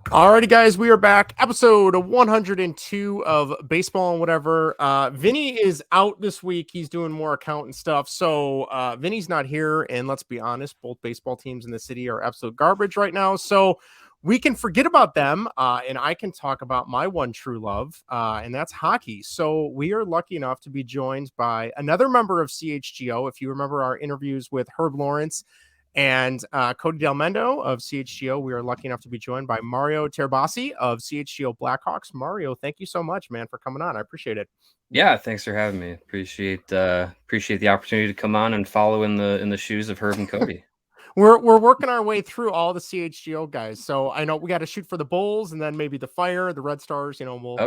Alrighty, guys, we are back. Episode 102 of Baseball and Whatever. Vinny is out this week. He's doing more accountant stuff. So Vinny's not here. And let's be honest, both baseball teams in the city are absolute garbage right now. So we can forget about them. And I can talk about my one true love, and that's hockey. So we are lucky enough to be joined by another member of CHGO. If you remember our interviews with Herb Lawrence and Cody Del Mendo of CHGO, we are lucky enough to be joined by Mario Tirabassi of CHGO Blackhawks. Mario, thank you so much, man, for coming on. I appreciate it. Yeah, thanks for having me. Appreciate the opportunity to come on and follow in the shoes of Herb and Cody. We're working our way through all the CHGO guys. So I know we got to shoot for the Bulls and then maybe the Fire, the Red Stars, we'll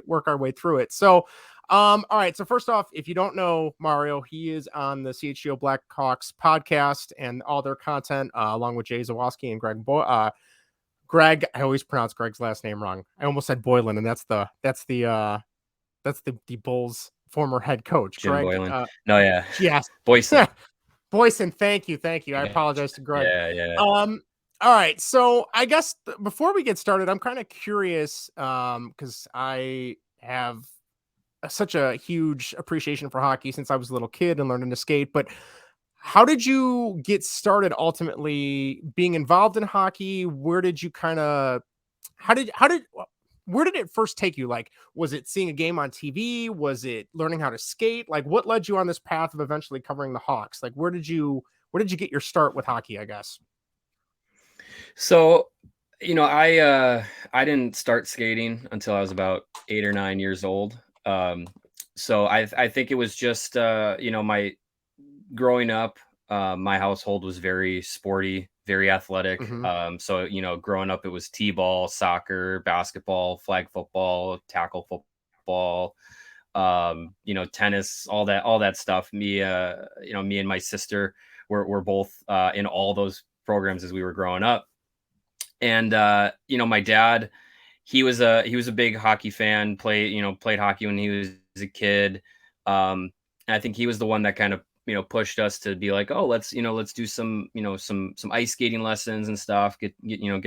work our way through it. So all right. So first off, if you don't know Mario, he is on the CHGO Blackhawks podcast and all their content, along with Jay Zawoski and Greg. I always pronounce Greg's last name wrong. I almost said Boylan, and that's the Bulls former head coach, Jim Greg. Boylan. No, yeah. Yes. Boyson. Boyson, thank you. Yeah. I apologize to Greg. Yeah. All right. So I guess before we get started, I'm kind of curious because I have such a huge appreciation for hockey since I was a little kid and learning to skate. But how did you get started ultimately being involved in hockey? Where did you where did it first take you? Like, was it seeing a game on TV? Was it learning how to skate? Like, what led you on this path of eventually covering the Hawks? Like, where did you get your start with hockey, I guess? So, I didn't start skating until I was about 8 or 9 years old. So I think it was just my growing up, my household was very sporty, very athletic. Mm-hmm. So, growing up, it was t-ball, soccer, basketball, flag football, tackle football, tennis, all that stuff. Me and my sister were both in all those programs as we were growing up. And, my dad, he was a big hockey fan, played hockey when he was a kid. And I think he was the one that kind of, pushed us to be like, oh, let's do some, some ice skating lessons and stuff, get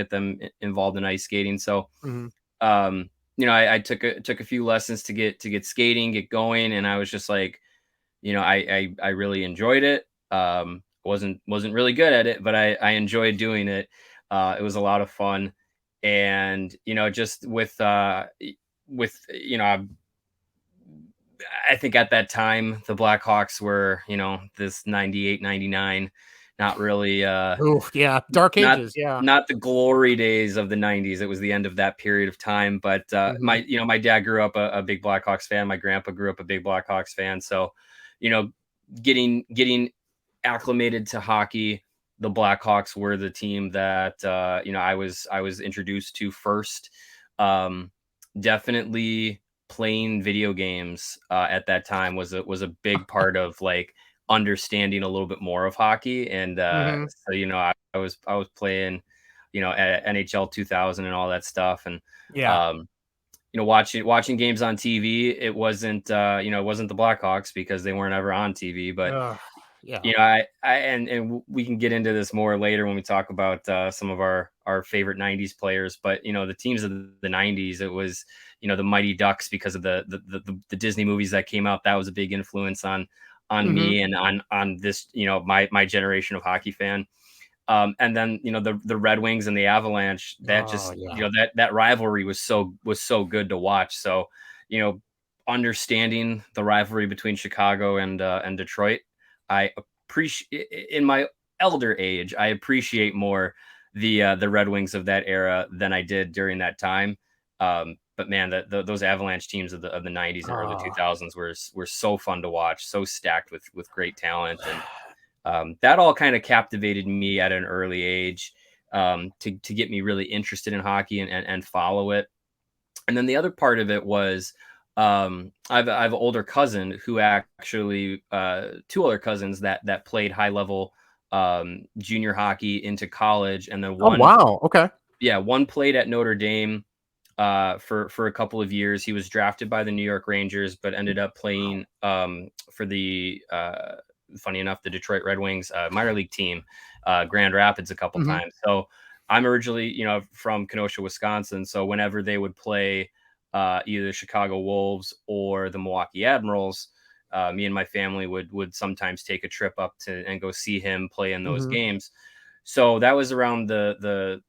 them involved in ice skating. So, Mm-hmm. I took a few lessons to get skating, get going. And I was just like, I really enjoyed it. Wasn't really good at it, but I enjoyed doing it. It was a lot of fun. And, just I think at that time the Blackhawks were, this 98, 99, not really, Yeah, dark not ages. Yeah. not the glory days of the 90s. It was the end of that period of time. But Mm-hmm. my dad grew up a big Blackhawks fan. My grandpa grew up a big Blackhawks fan. So, you know, getting acclimated to hockey, the Blackhawks were the team that I was introduced to first. Definitely playing video games at that time was a big part of like understanding a little bit more of hockey. And Mm-hmm. so I was playing at NHL 2000 and all that stuff. And Yeah. um watching games on TV, it wasn't it wasn't the Blackhawks because they weren't ever on TV. But Yeah. and we can get into this more later when we talk about some of our favorite 90s players. But the teams of the 90s, it was the Mighty Ducks because of the Disney movies that came out. That was a big influence on Mm-hmm. me and on this my generation of hockey fan. And then the Red Wings and the Avalanche, that Oh, just yeah. that rivalry was so good to watch. So understanding the rivalry between Chicago and Detroit, I appreciate in my elder age. I appreciate more the Red Wings of that era than I did during that time. But man, those Avalanche teams of the 90s and early Oh. 2000s were so fun to watch, so stacked with great talent. And that all kind of captivated me at an early age, to get me really interested in hockey and follow it. And then the other part of it was, I have an older cousin who actually, two other cousins that played high level junior hockey into college. And then Oh, wow. Okay. one played at Notre Dame for a couple of years. He was drafted by the New York Rangers, but ended up playing for the funny enough, the Detroit Red Wings minor league team, Grand Rapids, a couple Mm-hmm. times. So I'm originally, from Kenosha, Wisconsin. So whenever they would play either the Chicago Wolves or the Milwaukee Admirals, me and my family would sometimes take a trip up to and go see him play in those Mhm. games. So that was around the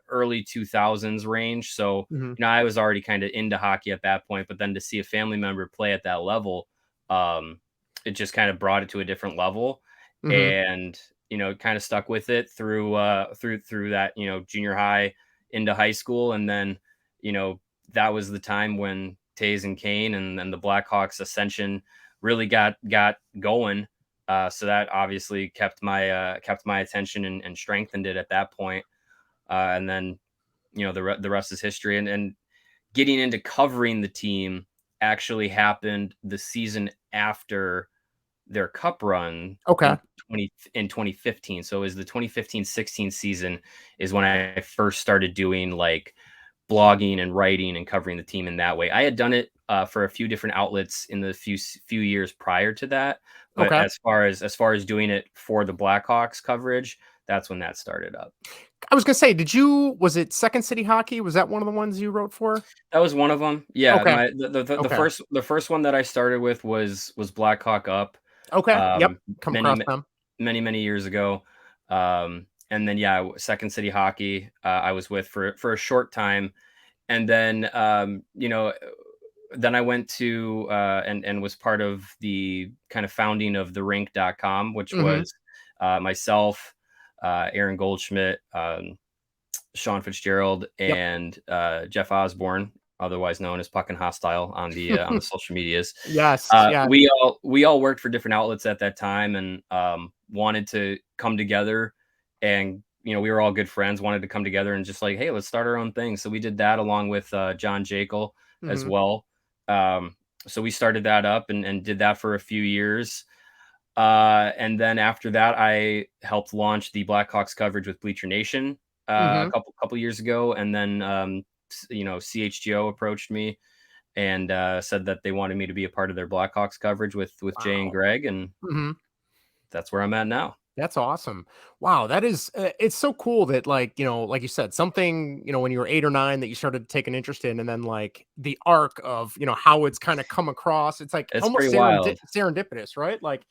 early 2000s range. So, Mhm. I was already kind of into hockey at that point, but then to see a family member play at that level, um, it just kind of brought it to a different level. Mhm. And, kind of stuck with it through that, junior high into high school. And then, you know, that was the time when Tays and Kane and the Blackhawks ascension really got going. So that obviously kept my attention and strengthened it at that point. And then the rest is history. And getting into covering the team actually happened the season after their cup run Okay. in 2015. So it was the 2015-16 season is when I first started doing like blogging and writing and covering the team in that way. I had done it for a few different outlets in the few years prior to that, but Okay. as far as doing it for the Blackhawks coverage, that's when that started up. I was gonna say, was it Second City Hockey? Was that one of the ones you wrote for? That was one of them. Yeah, Okay. my the Okay. first one that I started with was Blackhawk Up, Okay. Yep. um, Come many across them. many years ago, and then yeah, Second City Hockey, I was with for a short time, and then then I went to and was part of the kind of founding of therink.com, which Mhm. was myself, Aaron Goldschmidt, Sean Fitzgerald, Yep. and Jeff Osborne, otherwise known as Puck and Hostile on the social medias. Yes. Yeah. We all worked for different outlets at that time, and wanted to come together, and we were all good friends. Wanted to come together and just like, hey, let's start our own thing. So we did that along with John Jekyll as Mhm. well. Um, so we started that up and did that for a few years. And then after that, I helped launch the Blackhawks coverage with Bleacher Nation a Mhm. couple years ago, and then CHGO approached me and said that they wanted me to be a part of their Blackhawks coverage with Jay and Wow. Greg, and Mhm. that's where I'm at now. That's awesome. Wow, that is it's so cool that like you said, something, when you were 8 or 9 that you started to take an interest in, and then like the arc of, how it's kind of come across. It's like It's pretty almost wild. serendipitous, right? Like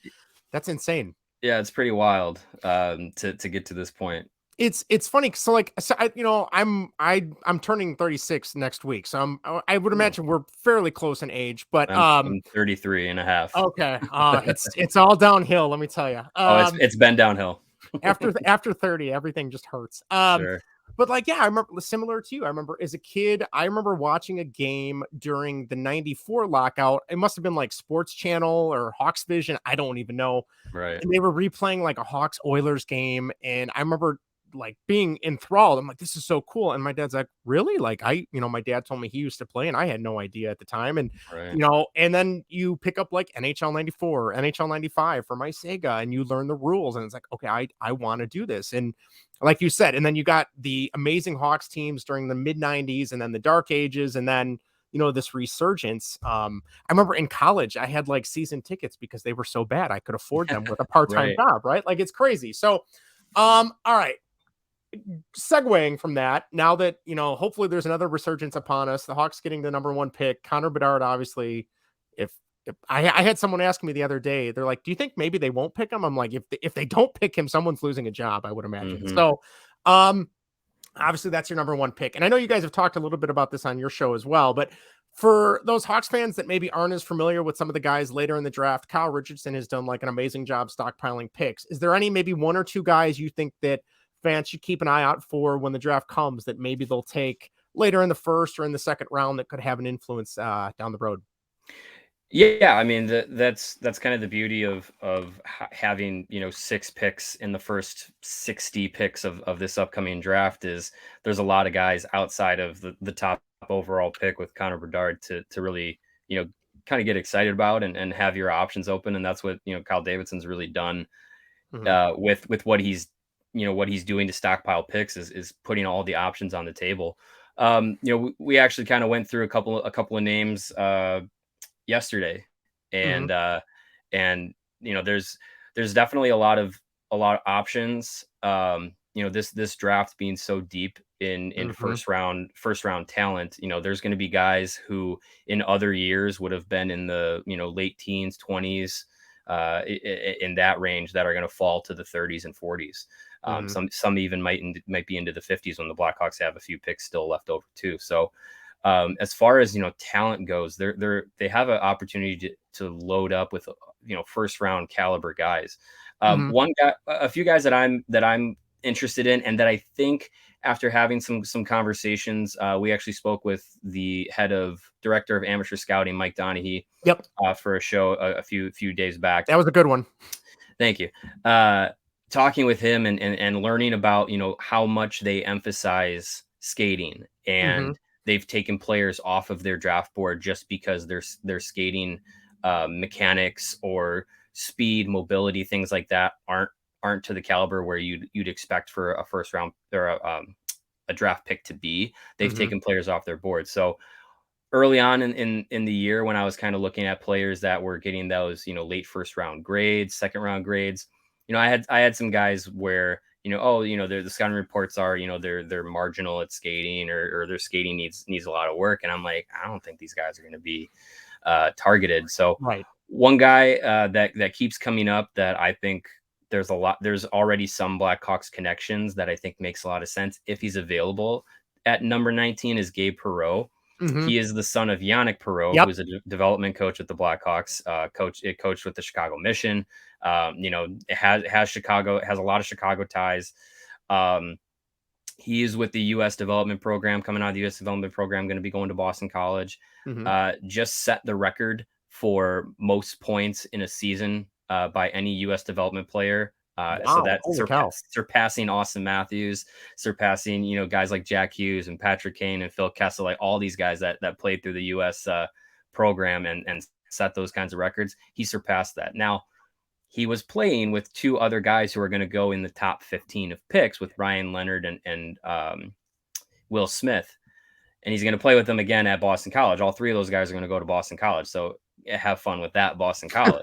that's insane. Yeah, it's pretty wild to get to this point. It's funny, so like, so I'm turning 36 next week, so I would Oh, imagine we're fairly close in age, but I'm 33 and a half. okay, it's all downhill, let me tell you. Oh, it's been downhill. After 30, everything just hurts. Sure. But like, yeah, I remember similar to you. I remember as a kid, I remember watching a game during the 94 lockout. It must have been like Sports Channel or Hawks Vision. I don't even know. Right. And they were replaying like a Hawks Oilers game. And I remember like being enthralled. I'm like, this is so cool. And my dad's like, really? Like, my dad told me he used to play and I had no idea at the time. And, Right. and then you pick up like NHL 94, NHL 95 for my Sega and you learn the rules. And it's like, okay, I want to do this. And like you said, and then you got the amazing Hawks teams during the mid 90s and then the dark ages. And then, this resurgence. I remember in college, I had like season tickets because they were so bad. I could afford them with a part-time Right. job, right? Like it's crazy. So, all right, segueing from that, now that hopefully there's another resurgence upon us, the Hawks getting the number 1 pick, Connor Bedard, obviously. If I had someone ask me the other day, they're like, "Do you think maybe they won't pick him?" I'm like, if they don't pick him, someone's losing a job, I would imagine. Hmm. So, obviously that's your number 1 pick, and I know you guys have talked a little bit about this on your show as well, but for those Hawks fans that maybe aren't as familiar with some of the guys later in the draft, Kyle Richardson has done like an amazing job stockpiling picks. Is there any maybe 1 or 2 guys you think that fans should keep an eye out for when the draft comes that maybe they'll take later in the first or in the second round that could have an influence down the road? Yeah, I mean that's kind of the beauty of having 6 picks in the first 60 picks of this upcoming draft is there's a lot of guys outside of the top overall pick with Connor Bedard to really kind of get excited about and have your options open, and that's what Kyle Davidson's really done Hmm. with what he's doing to stockpile picks is putting all the options on the table. We actually kind of went through a couple of names yesterday, Hmm. and there's definitely a lot of options. this draft being so deep in Mm-hmm. first round talent, there's going to be guys who in other years would have been in the late teens, 20s, in that range, that are going to fall to the 30s and 40s. Mm-hmm. Some even might be into the 50s when the Blackhawks have a few picks still left over too. So as far as talent goes, they have an opportunity to load up with first round caliber guys. Mm-hmm. One guy, a few guys that I'm interested in, and that I think after having some conversations, we actually spoke with the director of amateur scouting, Mike Donahue, Yep. for a show a few days back. That was a good one. Thank you. Talking with him and learning about how much they emphasize skating, Mm-hmm. and they've taken players off of their draft board just because their skating mechanics or speed, mobility, things like that aren't to the caliber where you'd expect for a first round or a draft pick to be. They've Mm-hmm. taken players off their board. So early on in the year, when I was kind of looking at players that were getting those late first round grades, second round grades, I had some guys where the scouting reports are they're marginal at skating, or their skating needs a lot of work, and I'm like, I don't think these guys are going to be targeted. So Right. one guy that keeps coming up that I think there's already some Blackhawks connections that I think makes a lot of sense if he's available at number 19 is Gabe Perreault. Mm-hmm. He is the son of Yannick Perreault, who Yep. is a development coach with the Blackhawks. Coached with the Chicago Mission. It has a lot of Chicago ties. He is with the U.S. development program, coming out of the U.S. development program, going to be going to Boston College. Mm-hmm. Just set the record for most points in a season by any U.S. development player. So Wow. that Holy cow. surpassing Austin Matthews, surpassing guys like Jack Hughes and Patrick Kane and Phil Kessel, like all these guys that played through the U.S. Program and set those kinds of records. He surpassed that. Now, he was playing with two other guys who are going to go in the top 15 of picks, with Ryan Leonard and Will Smith. And he's going to play with them again at Boston College. All three of those guys are going to go to Boston College. So have fun with that, Boston College.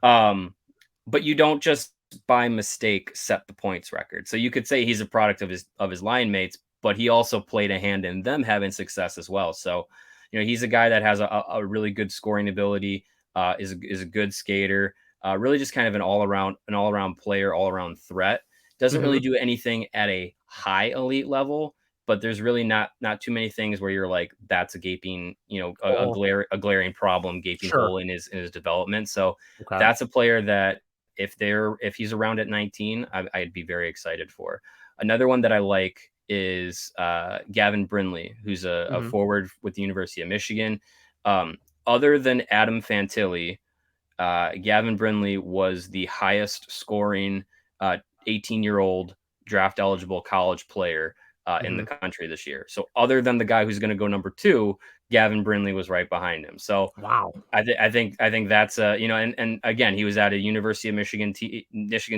But you don't just by mistake set the points record. So you could say he's a product of his line mates, but he also played a hand in them having success as well. So, he's a guy that has a really good scoring ability, is a good skater, really just kind of an all around player, all around threat. Doesn't Mm-hmm. really do anything at a high elite level, but there's really not too many things where you're like, that's a gaping, Oh, a glaring problem, gaping sure. hole in his development. So Okay. that's a player that if he's around at 19, I'd be very excited for. Another one that I like is Gavin Brindley, who's a Mm-hmm. forward with the University of Michigan. Other than Adam Fantilli, Gavin Brindley was the highest scoring 18-year-old draft eligible college player in the Mm-hmm. country this year. So other than the guy who's going to go number 2, Gavin Brindley was right behind him. So Wow. I think that's and again, he was at a University of Michigan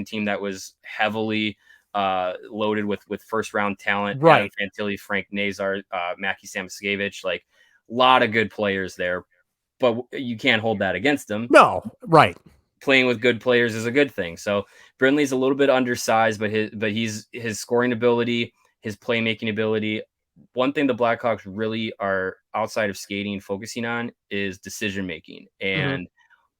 team that was heavily loaded with first round talent. Adam Right. Fantilli, Frank Nazar, Mackie Samoskevich, like a lot of good players there, but you can't hold that against them. No. Right. Playing with good players is a good thing. So Brindley's a little bit undersized, but his scoring ability, his playmaking ability. One thing the Blackhawks really are, outside of skating, focusing on is decision making. Mm-hmm. And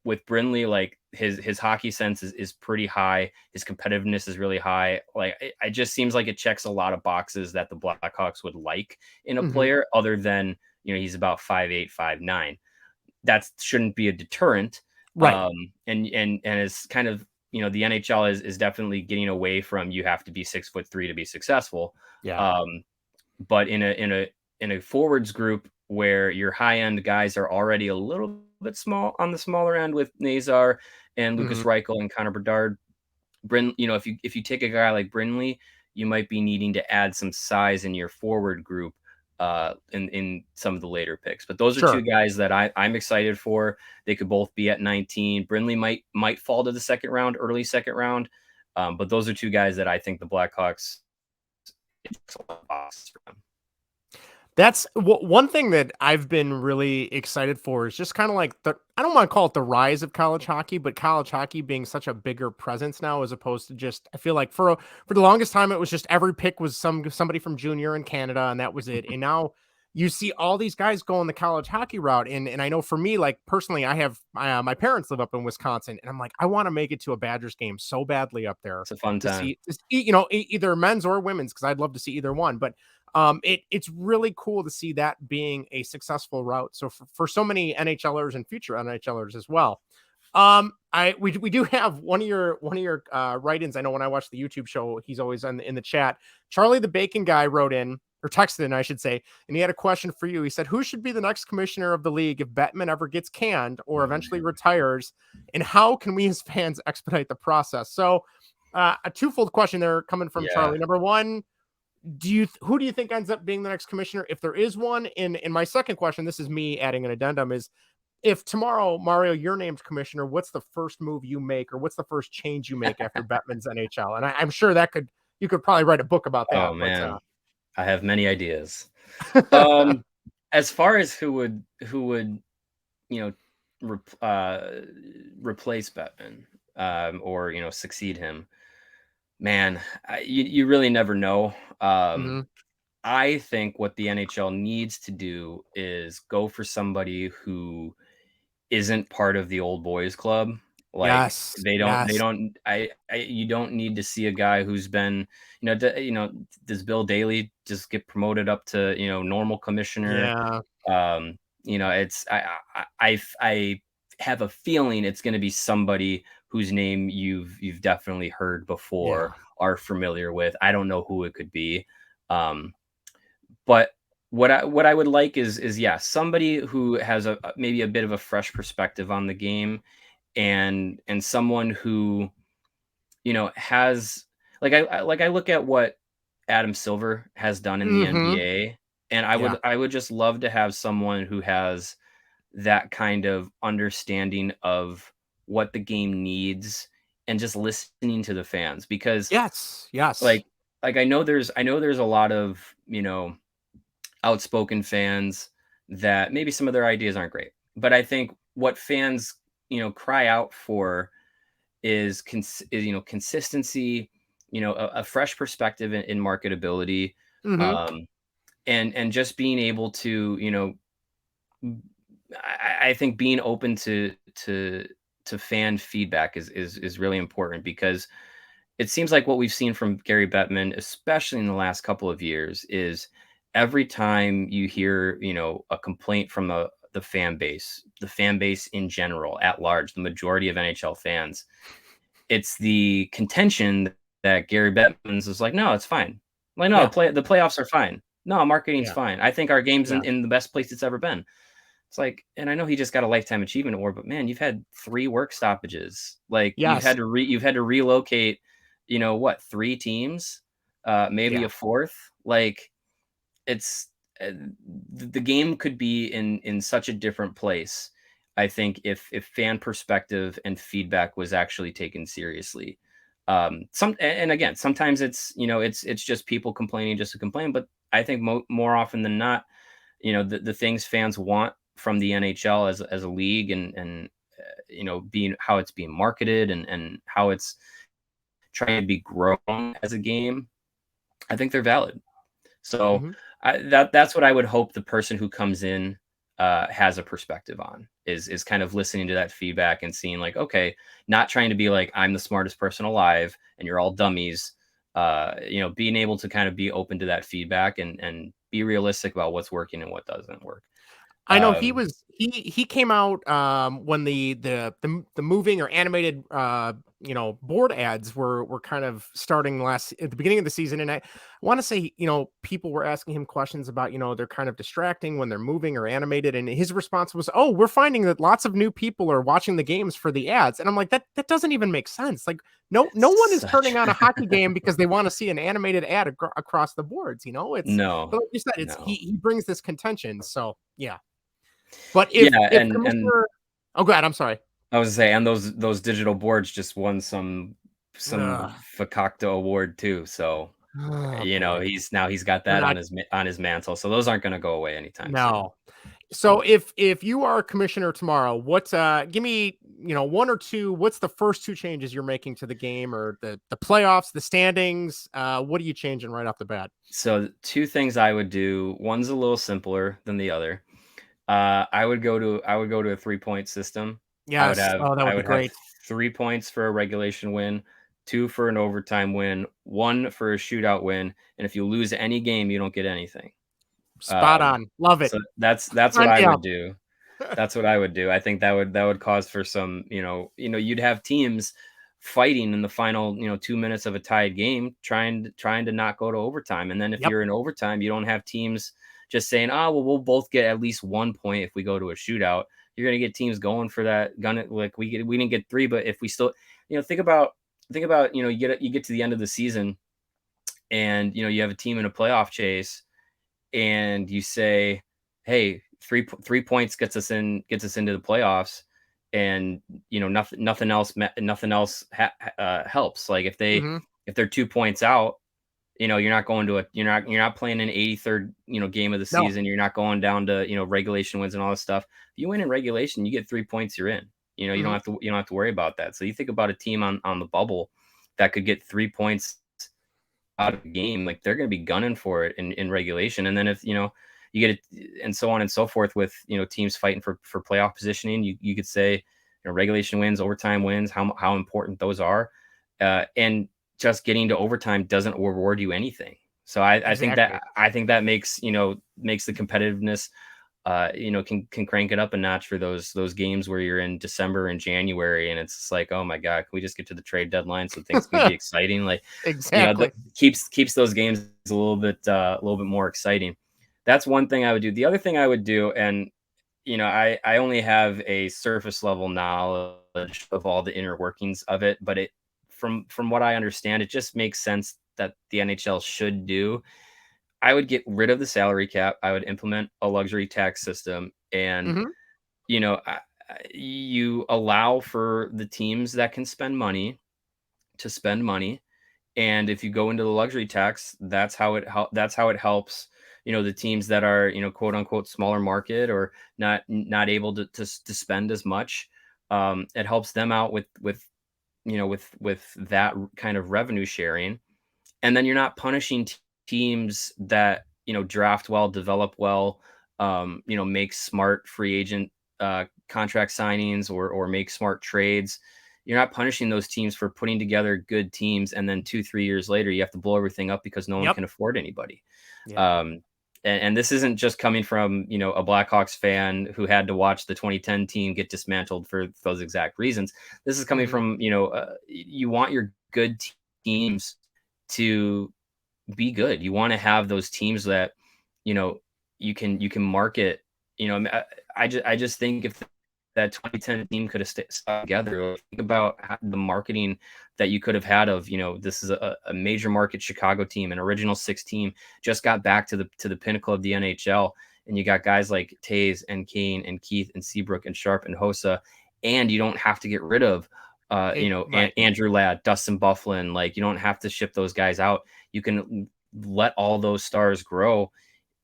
with Brindley, like his hockey sense is pretty high. His competitiveness is really high. Like it just seems like it checks a lot of boxes that the Blackhawks would like in a Mm-hmm. player, other than he's about 5'8", 5'9". That shouldn't be a deterrent. Right. And it's kind of, the NHL is definitely getting away from, you have to be 6'3" to be successful. Yeah. But in a forwards group where your high end guys are already a little bit small on the smaller end, with Nazar and Lucas Mm-hmm. Reichel and Connor Bedard, if you take a guy like Brindley, you might be needing to add some size in your forward group in some of the later picks. But those are two Sure. guys that I'm excited for. They could both be at 19. Brindley might fall to the second round, early second round. But those are two guys that I think the Blackhawks, That's one thing that I've been really excited for is just kind of like I don't want to call it the rise of college hockey, but college hockey being such a bigger presence now as opposed to just, I feel like for the longest time it was just every pick was somebody from junior in Canada and that was it. And now you see all these guys going the college hockey route. And I know for me, like personally, I have my parents live up in Wisconsin and I'm like, I want to make it to a Badgers game so badly up there It's a fun time. to see either men's or women's, because I'd love to see either one. But it's really cool to see that being a successful route. So for so many NHLers and future NHLers as well. We do have one of your write-ins. I know when I watch the YouTube show, he's always in the chat. Charlie the Bacon guy wrote in, or texted in, I should say, and he had a question for you. He said, "Who should be the next commissioner of the league if Bettman ever gets canned or eventually retires? And how can we as fans expedite the process?" So, a twofold question there coming from Yeah. Charlie. Number one, who do you think ends up being the next commissioner if there is one? In my second question, this is me adding an addendum, is if tomorrow, Mario, you're named commissioner, what's the first move you make, or what's the first change you make after Bettman's NHL? And I'm sure you could probably write a book about that. Oh man, I have many ideas. As far as who would you know replace Bettman, or succeed him, man, you really never know. Mhm. I think what the NHL needs to do is go for somebody who isn't part of the old boys club. Like Yes, they yes, don't you don't need to see a guy who's been, does Bill Daly just get promoted up to, normal commissioner? yeah, It's I have a feeling it's going to be somebody whose name you've definitely heard yeah. before, are familiar with. I don't know who it could be. Um, but what I would like is, yeah, somebody who has maybe a bit of a fresh perspective on the game, and someone who, has, like I look at what Adam Silver has done in the Mhm. NBA, and I Yeah. would I would just love to have someone who has that kind of understanding of what the game needs, and just listening to the fans, because Yes, yes. like I know there's a lot of, outspoken fans that maybe some of their ideas aren't great. But I think what fans, cry out for is consistency, a fresh perspective in marketability, Mhm. um, and just being able to, I think being open to fan feedback is really important, because it seems like what we've seen from Gary Bettman, especially in the last couple of years, is every time you hear, a complaint from the fan base in general, at large, the majority of NHL fans, it's the contention that Gary Bettman's is like, no, it's fine. Like, no, Yeah, the playoffs are fine. No, marketing's yeah, fine. I think our game's yeah. in the best place it's ever been. It's like, and I know he just got a lifetime achievement award, but man, you've had 3 work stoppages. Like, Yes. you've had to relocate, what, 3 teams? Maybe Yeah. a 4th? Like, it's the game could be in such a different place, I think, if fan perspective and feedback was actually taken seriously. And again, sometimes it's just people complaining just to complain, but I think more often than not, the things fans want from the NHL as a league, and being how it's being marketed, and how it's trying to be grown as a game, I think they're valid. So Mhm. that's what I would hope the person who comes in has a perspective on, is kind of listening to that feedback and seeing, like, okay, not trying to be like, I'm the smartest person alive and you're all dummies. Being able to kind of be open to that feedback, and be realistic about what's working and what doesn't work. I know Um, he came out when the moving or animated board ads were kind of starting last at the beginning of the season, and I want to say, people were asking him questions about, they're kind of distracting when they're moving or animated, and his response was, "Oh, we're finding that lots of new people are watching the games for the ads." And I'm like, that doesn't even make sense. Like, no one is such turning on a hockey game because they want to see an animated ad across the boards. It's, no, but like you said, it's no. he brings this contention. So yeah. But Yeah, if and Commissioner, oh, go ahead, I'm sorry. I was gonna say, and those digital boards just won some Ugh. Fakakta award too. So Oh You know, boy. he's got We're that not on his mantle, so those aren't gonna go away anytime soon. no. So if you are a commissioner tomorrow, what's give me, one or two, what's the first two changes you're making to the game or the playoffs, the standings? What are you changing right off the bat? So, 2 things I would do, one's a little simpler than the other. I would go to a 3-point system. Yes. Oh, that I would be would have great. 3 points for a regulation win, 2 for an overtime win, 1 for a shootout win, and if you lose any game, you don't get anything. Spot Um, on. Love it. so that's what Sign I me would up. do. That's what I would do. I think that would cause for some, you'd have teams fighting in the final, 2 minutes of a tied game, trying to not go to overtime. And then if Yep. you're in overtime, you don't have teams just saying, "Oh, well, we'll both get at least 1 point if we go to a shootout." You're gonna get teams going for that gun it like we didn't get 3, but if we still, think about, you get to the end of the season and you have a team in a playoff chase and you say, "Hey, 3 points gets us into the playoffs," and nothing else helps. Like Hmm. if they're 2 points out, you're not going to a you're not playing an 83rd game of the No. season. You're not going down to regulation wins and all this stuff. If you win in regulation, you get 3 points, you're in. Hmm. You don't have to worry about that. So you think about a team on the bubble that could get 3 points out of the game, like they're going to be gunning for it in regulation. And then if you get it, and so on and so forth with teams fighting for playoff positioning, you could say regulation wins, overtime wins, how important those are, and just getting to overtime doesn't reward you anything. So Exactly. I think that makes the competitiveness can crank it up a notch for those games where you're in December and January, and it's just like, oh my god, can we just get to the trade deadline so things can be exciting? Like, Exactly. keeps those games a little bit more exciting. That's one thing I would do. The other thing I would do, and I only have a surface level knowledge of all the inner workings of it, but it from what I understand, it just makes sense that the NHL should do. I would get rid of the salary cap. I would implement a luxury tax system, and Hmm. you allow for the teams that can spend money to spend money. And if you go into the luxury tax, that's how it helps. The teams that are quote unquote smaller market or not able to spend as much. It helps them out with that kind of revenue sharing, and then you're not punishing teams that draft well, develop well, make smart free agent contract signings or make smart trades. You're not punishing those teams for putting together good teams, and then 2-3 years later you have to blow everything up because no one Yep. can afford anybody. Yeah. um, and this isn't just coming from a Blackhawks fan who had to watch the 2010 team get dismantled for those exact reasons. This is coming Hmm. from you want your good teams to be good. You want to have those teams that you know you can market. I just think if that 2010 team could have stuck together, like, think about the marketing that you could have had of this is a major market Chicago team, an original six team, just got back to the pinnacle of the NHL, and you got guys like Tays and Kane and Keith and Seabrook and Sharp and Hossa, and you don't have to get rid of Right. Andrew Ladd, Dustin Bufflin. Like, you don't have to ship those guys out. You can let all those stars grow.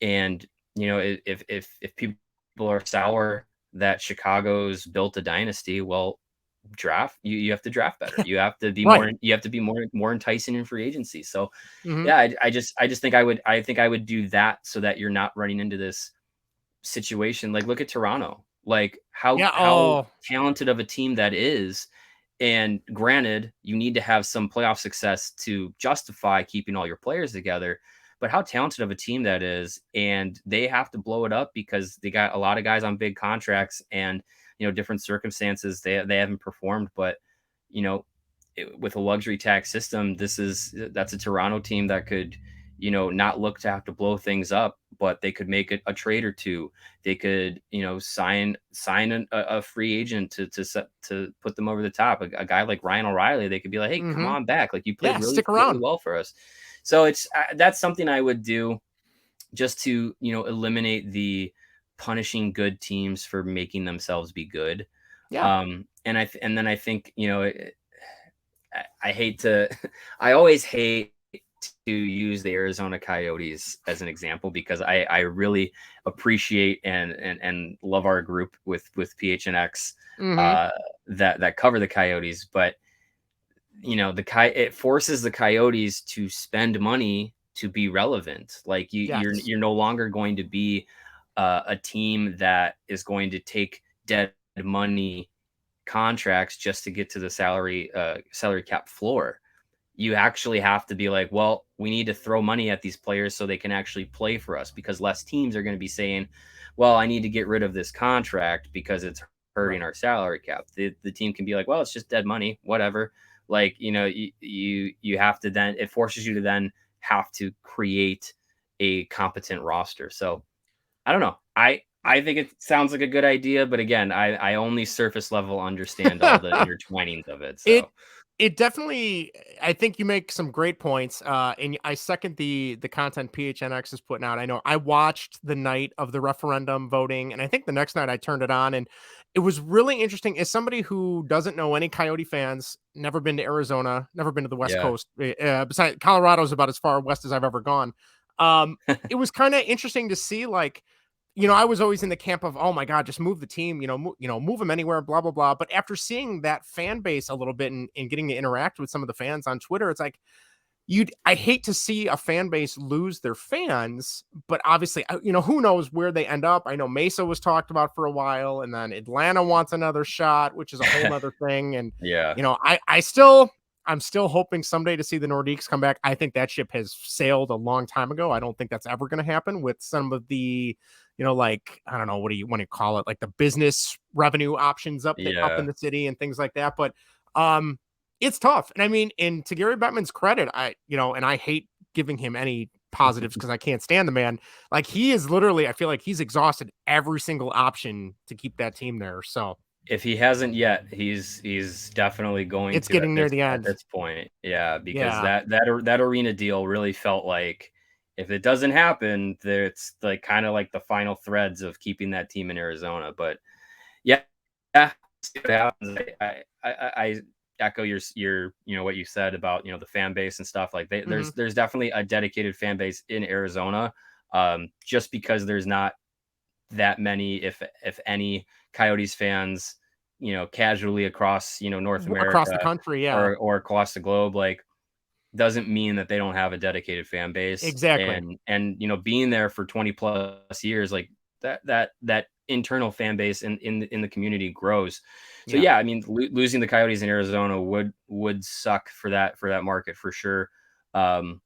And if people are sour that Chicago's built a dynasty, well, you have to draft better. Right. You have to be more enticing in free agency. So Hmm. yeah, I just think I would do that so that you're not running into this situation. Like, look at Toronto. Like, Yeah. how Oh. talented of a team that is. And granted, you need to have some playoff success to justify keeping all your players together. But how talented of a team that is, and they have to blow it up because they got a lot of guys on big contracts, and different circumstances they haven't performed. But you know, with a luxury tax system, that's a Toronto team that could not look to have to blow things up, but they could make it a trade or two. They could sign a free agent to put them over the top. A guy like Ryan O'Reilly, they could be like, hey, come Hmm. on back, like you played Yeah. really Stick really around. well for us. So that's something I would do, just to eliminate the punishing good teams for making themselves be good. Yeah. And then I think I hate to I always hate use the Arizona Coyotes as an example because I really appreciate and love our group with PHNX Mm-hmm. that cover the Coyotes, but it forces the Coyotes to spend money to be relevant. Like Yes. you're no longer going to be a team that is going to take dead money contracts just to get to the salary cap floor. You actually have to be like, well, we need to throw money at these players so they can actually play for us, because less teams are going to be saying, well, I need to get rid of this contract because it's hurting Right. our salary cap. The team can be like, well, it's just dead money, whatever. Like, you have to then, it forces you to then have to create a competent roster. So I don't know. I think it sounds like a good idea, but again, I only surface level understand all the intertwinings of it. It So it definitely, I think you make some great points, and I second the content PHNX is putting out. I know I watched the night of the referendum voting, and I think the next night I turned it on, and it was really interesting. As somebody who doesn't know any Coyote fans, never been to Arizona, never been to the West yeah. Coast, besides Colorado's about as far west as I've ever gone. It was kind of interesting to see, like, I was always in the camp of, oh my God, just move the team, move them anywhere, blah, blah, blah. But after seeing that fan base a little bit and getting to interact with some of the fans on Twitter, it's like, I hate to see a fan base lose their fans, but obviously, who knows where they end up. I know Mesa was talked about for a while, and then Atlanta wants another shot, which is a whole nother thing. And, Yeah. I'm still hoping someday to see the Nordiques come back. I think that ship has sailed a long time ago. I don't think that's ever going to happen with some of the, like, I don't know, what do you want to call it? Like the business revenue options up in Yeah. the city and things like that. But, it's tough. And I mean, and to Gary Bettman's credit, and I hate giving him any positives because I can't stand the man. Like, he is literally, I feel like he's exhausted every single option to keep that team there. So If he hasn't yet, he's definitely going it's to getting near the at end. this point. Yeah, because Yeah. that arena deal really felt like if it doesn't happen, there it's like kind of like the final threads of keeping that team in Arizona. But yeah, yeah, see what happens. I echo your what you said about the fan base and stuff. Like Hmm. there's definitely a dedicated fan base in Arizona, just because there's not that many, if any, Coyotes fans, casually across, North Across the America country. Yeah, or across the globe, like doesn't mean that they don't have a dedicated fan base. exactly. And being there for 20 plus years, like that internal fan base in the community grows. So Yeah. yeah, I mean, losing the Coyotes in Arizona would suck for that market for sure. Um,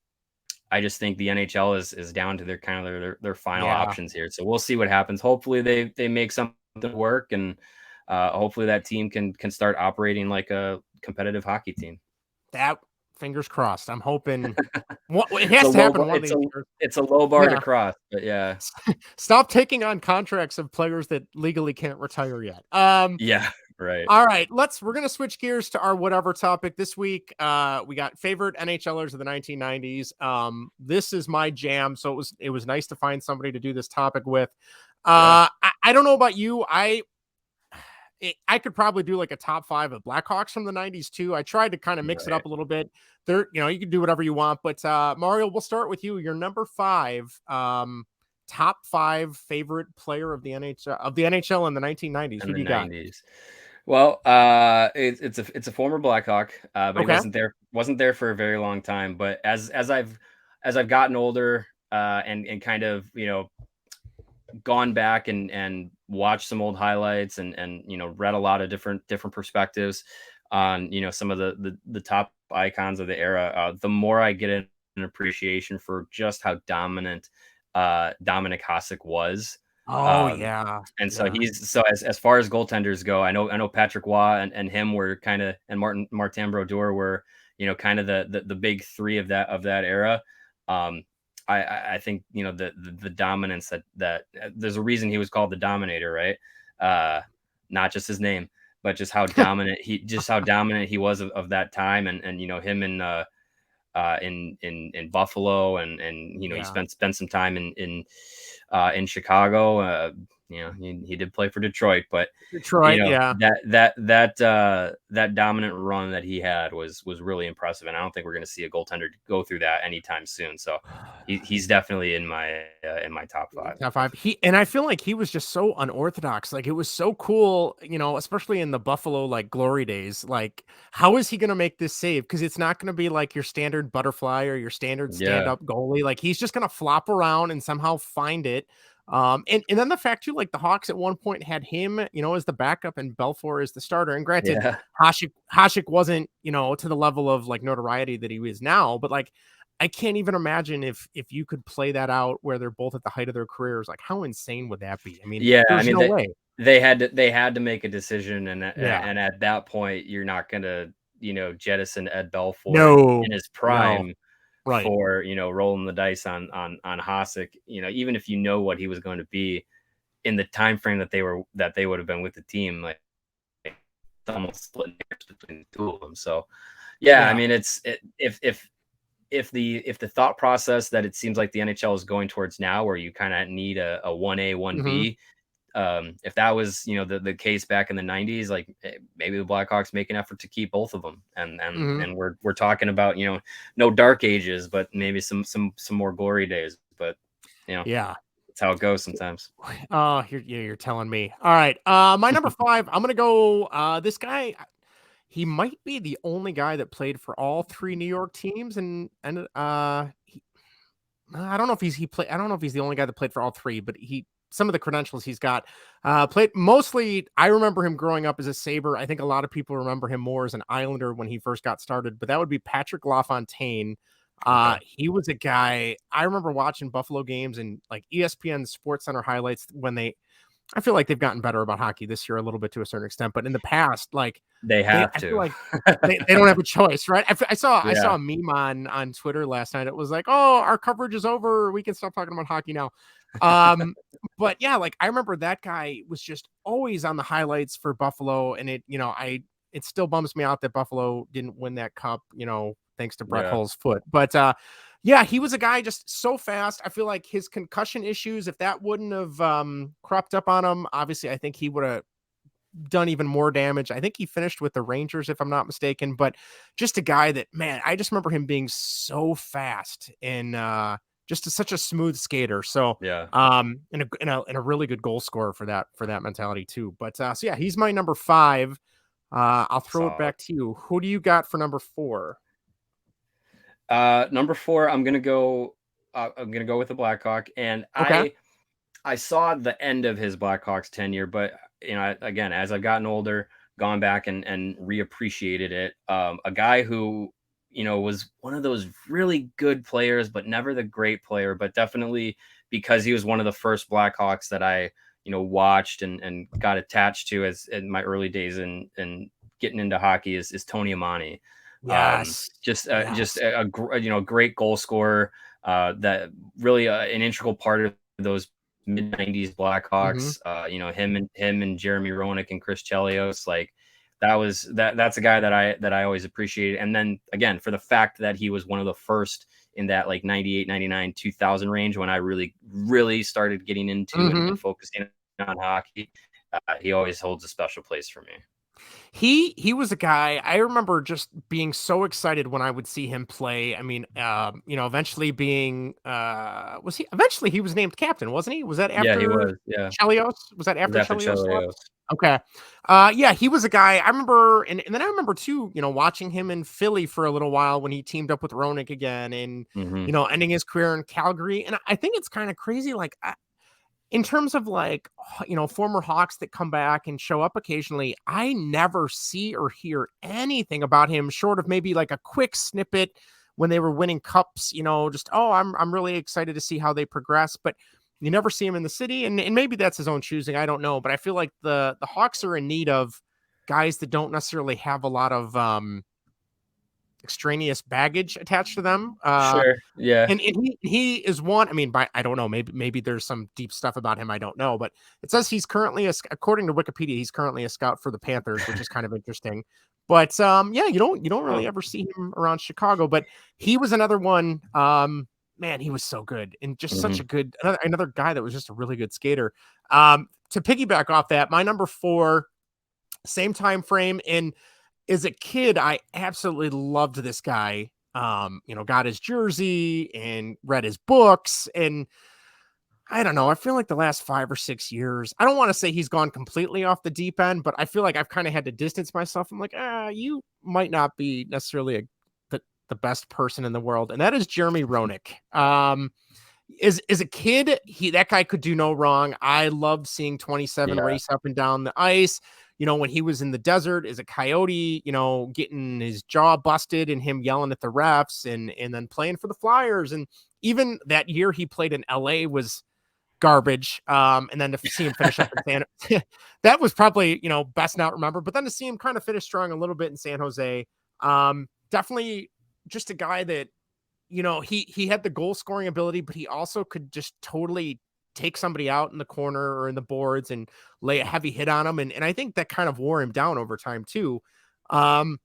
I just think the NHL is down to their kind of their final Yeah. options here. So we'll see what happens. Hopefully they make something work, and hopefully that team can start operating like a competitive hockey team. That, fingers crossed. I'm hoping it has to happen one of these years. It's a low bar to Yeah. cross, but yeah. Stop taking on contracts of players that legally can't retire yet. Yeah, right. All right, we're gonna switch gears to our whatever topic this week. We got favorite NHLers of the 1990s. This is my jam, so it was nice to find somebody to do this topic with. Yeah, I don't know about you. I could probably do like a top 5 of Blackhawks from the 90s too. I tried to kind of mix it right. up a little bit. There, you can do whatever you want, but Mario, we'll start with you. Your number 5, top 5 favorite player of the NHL in the 1990s. In Who the do you got? 90s. Well, it's a former Blackhawk, but he Okay. wasn't there for a very long time. But as I've gotten older, and kind of gone back and watched some old highlights and read a lot of different perspectives on some of the top icons of the era, the more I get an appreciation for just how dominant Dominic Hasek was. Oh um, yeah. and so Yeah. as far as goaltenders go, I know Patrick Waugh and him were kind of, and Martin Brodeur were kind of the big three of that era. um, I think the dominance that there's a reason he was called the Dominator, right? Not just his name, but just how dominant he was of that time, and him in Buffalo, and he Yeah. spent some time in Chicago. he did play for Detroit, but Detroit, yeah. that dominant run that he had was really impressive, and I don't think we're going to see a goaltender go through that anytime soon. So he's definitely in my top five. Top five. And I feel like he was just so unorthodox. Like it was so cool, especially in the Buffalo like glory days. Like, how is he going to make this save? Because it's not going to be like your standard butterfly or your standard stand Yeah, up goalie. Like he's just going to flop around and somehow find it. And then the fact too, like the Hawks at one point had him, as the backup and Belfour as the starter. And granted, yeah. Hasek wasn't, to the level of like notoriety that he is now, but like I can't even imagine if you could play that out where they're both at the height of their careers. Like, how insane would that be? I mean, Yeah, I there's mean no way. they had to make a decision, and Yeah. at that point, you're not gonna jettison Ed Belfour No. in his No. prime Right. for rolling the dice on Hasek. Even if you know what he was going to be in the time frame that they would have been with the team, like it's almost splitting hairs between the two of them. So yeah, I Yeah. mean if the thought process that it seems like the NHL is going towards now, where you kind of need a 1A, Mm-hmm. 1B, if that was the case back in the 90s, like maybe the Blackhawks make an effort to keep both of them, Mm-hmm. and we're talking about no dark ages, but maybe some more glory days. But Yeah. that's how it goes sometimes. Oh, you're telling me. All right. My number 5, I'm gonna go this guy. He might be the only guy that played for all 3 New York teams, I don't know if I don't know if he's the only guy that played for all 3, but some of the credentials he's got, played mostly. I remember him growing up as a Sabre. I think a lot of people remember him more as an Islander when he first got started, but that would be Patrick LaFontaine. Okay. He was a guy I remember watching Buffalo games and like ESPN Sports Center highlights I feel like they've gotten better about hockey this year a little bit to a certain extent, but in the past, like They have I feel to. like they don't have a choice, right? I saw Yeah. a meme on Twitter last night. It was like, "Oh, our coverage is over. We can stop talking about hockey now." Um, but yeah, like I remember that guy was just always on the highlights for Buffalo, and it still bums me out that Buffalo didn't win that cup, thanks to Brett Yeah. Hull's foot. But yeah, he was a guy just so fast. I feel like his concussion issues, if that wouldn't have cropped up on him, obviously I think he would have done even more damage. I think he finished with the Rangers, if I'm not mistaken, but just a guy that, man, I just remember him being so fast and such a smooth skater. So, Yeah. and a really good goal scorer for that mentality too. But so yeah, he's my number 5. I'll throw it Solid. back to you. Who do you got for number 4? Number 4, I'm gonna go. I'm gonna go with the Blackhawk, and Okay. I saw the end of his Blackhawks tenure, but again, as I've gotten older, gone back and reappreciated it. A guy who was one of those really good players, but never the great player, but definitely because he was one of the first Blackhawks that I watched and got attached to as in my early days and getting into hockey is Tony Amani. Yes. Just Yes. great goal scorer. That really an integral part of those mid 90s Mm-hmm. Blackhawks. Him and Jeremy Roenick and Chris Chelios, like that's a guy that I always appreciated. And then again, for the fact that he was one of the first in that like 98, 99, 2000 range when I really started getting into Mm-hmm. and focusing on hockey, he always holds a special place for me. He was a guy I remember just being so excited when I would see him play. I mean, eventually being eventually he was named captain, wasn't he? Was that Yeah, he after was. Yeah, Chelios? Was that was after after Chelios left? Chelios. Okay. Yeah, he was a guy I remember, and then I remember too, watching him in Philly for a little while when he teamed up with Roenick again and Hmm. ending his career in Calgary. And I think it's kind of crazy, like in terms of like former Hawks that come back and show up occasionally, I never see or hear anything about him short of maybe like a quick snippet when they were winning cups, just I'm really excited to see how they progress, but you never see him in the city, and maybe that's his own choosing, I don't know, but I feel like the Hawks are in need of guys that don't necessarily have a lot of extraneous baggage attached to them. Sure. Yeah. And he is one. I mean, I don't know. Maybe there's some deep stuff about him I don't know, but it says he's currently according to Wikipedia, he's currently a scout for the Panthers, which is kind of interesting. But yeah, you don't really Oh, ever see him around Chicago. But he was another one. man, he was so good and just such Mm-hmm. a good another guy that was just a really good skater. To piggyback off that, my number 4, same time frame, and as a kid, I absolutely loved this guy. Got his jersey and read his books, and I don't know. I feel like the last 5 or 6 years, I don't want to say he's gone completely off the deep end, but I feel like I've kind of had to distance myself. I'm like, you might not be necessarily the best person in the world, and that is Jeremy Roenick. As a kid, that guy could do no wrong. I loved seeing 27 Yeah. race up and down the ice. When he was in the desert as a coyote, getting his jaw busted and him yelling at the refs and then playing for the Flyers. And even that year he played in LA was garbage. And then to see him finish up in San that was probably, best not remember. But then to see him kind of finish strong a little bit in San Jose, definitely just a guy that he had the goal scoring ability, but he also could just totally take somebody out in the corner or in the boards and lay a heavy hit on him. And I think that kind of wore him down over time too. Um,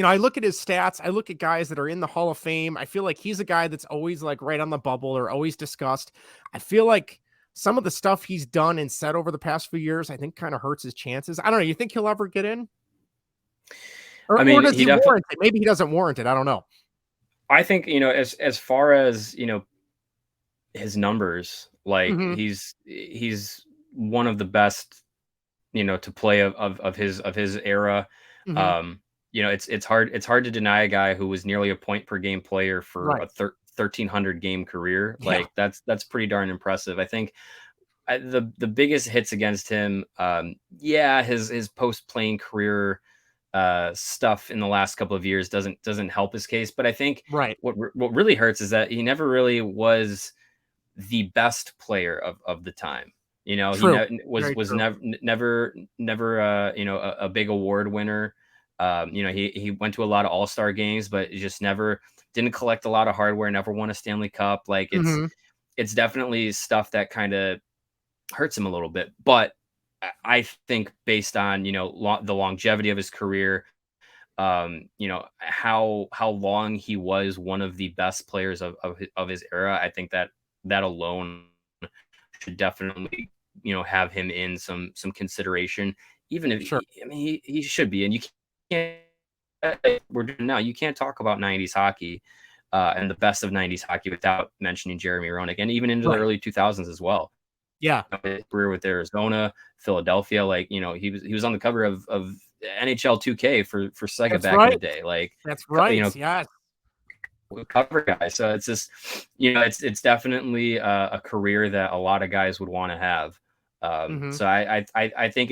I look at his stats. I look at guys that are in the Hall of Fame. I feel like he's a guy that's always like right on the bubble or always discussed. I feel like some of the stuff he's done and said over the past few years, I think kind of hurts his chances. I don't know. You think he'll ever get in? Or, I or mean, does he warrant it? Maybe he doesn't warrant it. I don't know. I think, as far as, his numbers, like Mm-hmm. he's one of the best, to play of his era. Mm-hmm. Um, it's hard to deny a guy who was nearly a point per game player for Right. a 1300 game career. Yeah. Like that's pretty darn impressive. I think the biggest hits against him, his post playing career stuff in the last couple of years doesn't help his case. But I think Right. what really hurts is that he never really was the best player of the time. He True. Very was true. never a big award winner. He went to a lot of all-star games, but he just never didn't collect a lot of hardware, never won a Stanley Cup. Like Mhm. it's definitely stuff that kind of hurts him a little bit. But I think based on, the longevity of his career, how long he was one of the best players of his era, I think that alone should definitely, have him in some consideration. Even if Sure. I mean he should be, and you can't we're doing now. You can't talk about '90s hockey and the best of '90s hockey without mentioning Jeremy Roenick, and even into the Right. early 2000s as well. Yeah. His career with Arizona, Philadelphia, like he was on the cover of NHL 2K for Sega That's back in right. the day, like That's you right. know Yes. cover guy. So it's just, it's definitely a career that a lot of guys would want to have. Mhm. So I think